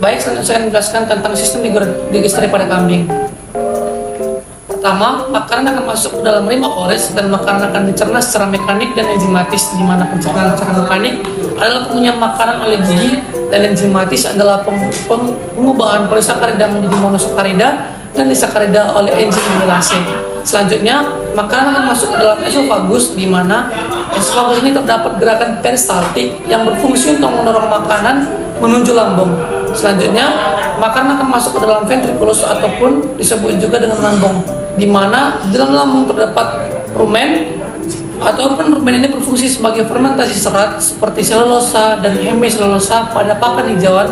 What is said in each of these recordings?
Baik, selanjutnya saya akan menjelaskan tentang sistem digestri pada kambing. Pertama, makanan akan masuk ke dalam rimba ores dan makanan akan dicerna secara mekanik dan enzimatis, di mana pencernaan secara mekanik adalah pengunyah makanan oleh gigi dan enzimatis adalah pengubahan polisakarida menjadi monosakarida dan disakarida oleh enzim amilase. Selanjutnya, makanan akan masuk ke dalam esofagus, di mana esofagus ini terdapat gerakan peristaltik yang berfungsi untuk mendorong makanan menuju lambung. Selanjutnya, makanan akan masuk ke dalam ventriculus ataupun disebut juga dengan lambung, di mana di dalam lambung terdapat rumen, ataupun rumen ini berfungsi sebagai fermentasi serat seperti selulosa dan hemiselulosa pada pakan hijauan.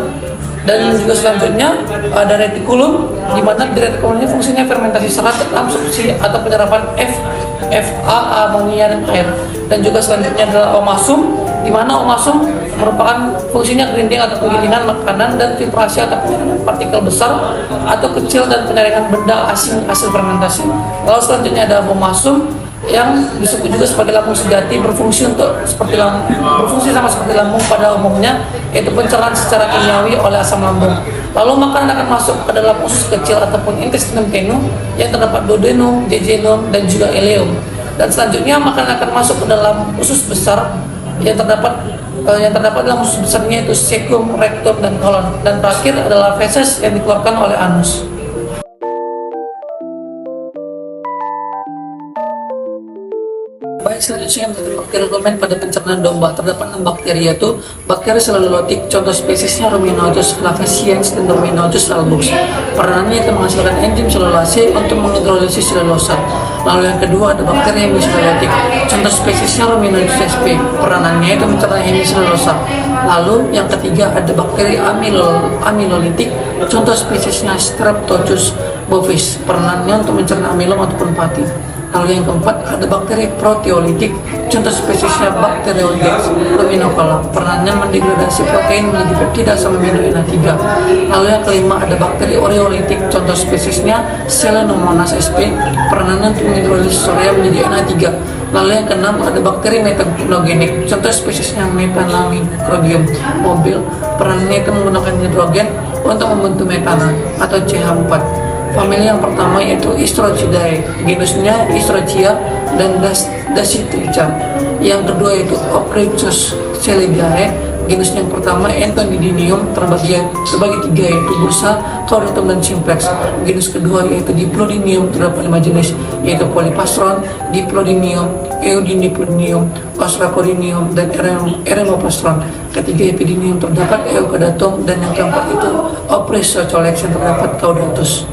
Dan juga selanjutnya ada retikulum, di mana di retikulum ini fungsinya fermentasi serat dan absorpsi atau penyerapan FA, amonia dan air. Dan juga selanjutnya adalah omasum, di mana omasum merupakan fungsinya grinding atau penggilingan makanan dan filtrasi atau penyaringan partikel besar atau kecil dan penyaringan benda asing hasil fermentasi. Lalu selanjutnya ada abomasum yang disebut juga sebagai lambung sejati, berfungsi sama seperti lambung pada umumnya, yaitu pencernaan secara kimiawi oleh asam lambung. Lalu makanan akan masuk ke dalam usus kecil ataupun intestinum tenum yang terdapat duodenum, jejunum dan juga ileum. Dan selanjutnya makanan akan masuk ke dalam usus besar yang terdapat dalam usus besarnya itu cecum, rectum dan kolon. Dan terakhir adalah feses yang dikeluarkan oleh anus. Baik, selanjutnya mengenai bakteri rumen pada pencernaan domba, terdapat 6 bakteri, yaitu bakteri selulotik, contoh spesiesnya Ruminotus flavescens dan Ruminotus albus. Peranannya itu menghasilkan enzim selulase untuk menghidrolisis selulosa. Lalu yang kedua ada bakteri hemiselulotik, contoh spesiesnya Ruminotus sp. Peranannya itu mencerna hemiselulosa. Lalu yang ketiga ada bakteri amilolitik, contoh spesiesnya Streptococcus bovis. Peranannya untuk mencerna amilom ataupun pati. Lalu yang keempat ada bakteri proteolitik, contoh spesiesnya Bacteroidetes luminicola. Peranannya mendegradasi protein menjadi peptida asam amino NH3. Lalu yang kelima ada bakteri oreolitik, contoh spesiesnya Selenomonas sp. Peranannya untuk menghidrolisis urea menjadi NH3. Lalu yang keenam ada bakteri metanogenik, contoh spesiesnya Metallamicrobium mobile. Peranannya itu menggunakan hidrogen untuk membentuk metana atau CH4. Famili yang pertama yaitu Istrochidae, genusnya Istrochia dan Dasytricha. Yang kedua yaitu Opricus celidae, genus yang pertama Entomidinium, terbagi tiga yaitu Bursa, Chordum dan Simplex. Genus kedua yaitu Diplodinium, terdapat 5 jenis yaitu Polypastron, Diplodinium, Eudiniplodinium, Ostracodinium dan Eremopastron. Ketiga Epidinium, terdapat Eucaudatum, dan yang keempat itu Opriciocolex yang terdapat Caudatus.